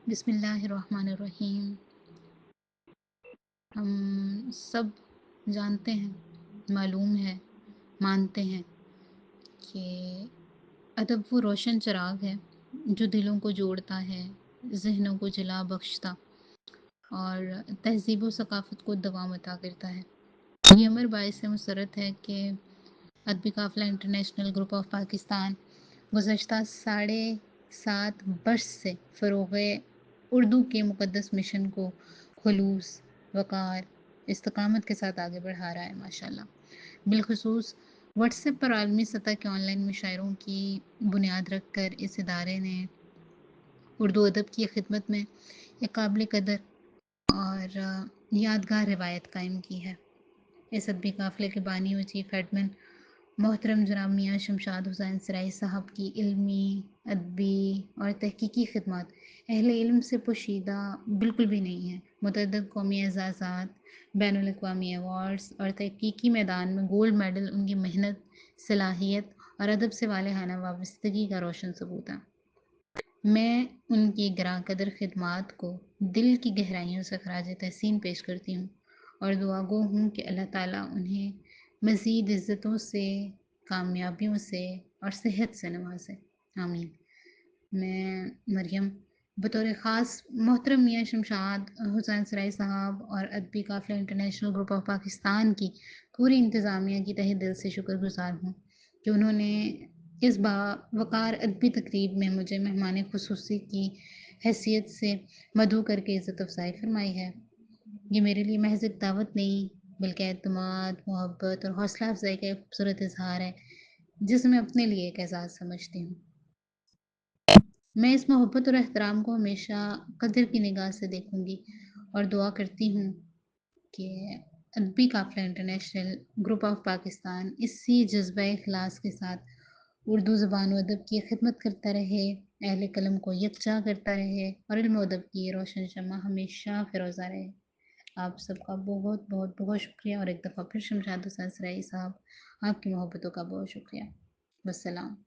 بسم اللہ الرحمن الرحیم۔ ہم سب جانتے ہیں، معلوم ہے، مانتے ہیں کہ ادب وہ روشن چراغ ہے جو دلوں کو جوڑتا ہے، ذہنوں کو جلا بخشتا اور تہذیب و ثقافت کو دوام عطا کرتا ہے۔ یہ امر باعث مسرت ہے کہ ادبی قافلہ انٹرنیشنل گروپ آف پاکستان گزشتہ 7.5 برس سے فروغ اردو کے مقدس مشن کو خلوص، وقار، استقامت کے ساتھ آگے بڑھا رہا ہے ماشاءاللہ۔ بالخصوص واٹس ایپ پر عالمی سطح کے آن لائن مشاعروں کی بنیاد رکھ کر اس ادارے نے اردو ادب کی خدمت میں ایک قابل قدر اور یادگار روایت قائم کی ہے۔ اس ادبی قافلے کے بانی و چیف ایڈمن محترم جناب میاں شمشاد حسین سرائی صاحب کی علمی، ادبی اور تحقیقی خدمات اہل علم سے پوشیدہ بالکل بھی نہیں ہیں۔ متعدد قومی اعزازات، بین الاقوامی ایوارڈز اور تحقیقی میدان میں گولڈ میڈل ان کی محنت، صلاحیت اور ادب سے والہانہ وابستگی کا روشن ثبوت ہے۔ میں ان کی گراں قدر خدمات کو دل کی گہرائیوں سے خراج تحسین پیش کرتی ہوں اور دعا گو ہوں کہ اللہ تعالیٰ انہیں مزید عزتوں سے، کامیابیوں سے اور صحت سے نوازے، آمین۔ میں مریم بطور خاص محترم میاں شمشاد حسین سرائی صاحب اور ادبی قافلہ انٹرنیشنل گروپ آف پاکستان کی پوری انتظامیہ کی تہہ دل سے شکر گزار ہوں کہ انہوں نے اس باوقار ادبی تقریب میں مجھے مہمان خصوصی کی حیثیت سے مدعو کر کے عزت افزائی فرمائی ہے۔ یہ میرے لیے محض ایک دعوت نہیں بلکہ اعتماد، محبت اور حوصلہ افزائی کا ایک خوبصورت اظہار ہے جسے میں اپنے لیے ایک اعزاز سمجھتی ہوں۔ میں اس محبت اور احترام کو ہمیشہ قدر کی نگاہ سے دیکھوں گی اور دعا کرتی ہوں کہ ادبی قافلہ انٹرنیشنل گروپ آف پاکستان اسی جذبہ اخلاص کے ساتھ اردو زبان و ادب کی خدمت کرتا رہے، اہل قلم کو یکجا کرتا رہے اور علم و ادب کی یہ روشن شمع ہمیشہ فیروزہ رہے۔ آپ سب کا بہت بہت بہت شکریہ، اور ایک دفعہ پھر شمشاد حسین سرائی صاحب، آپ کی محبتوں کا بہت شکریہ۔ والسلام۔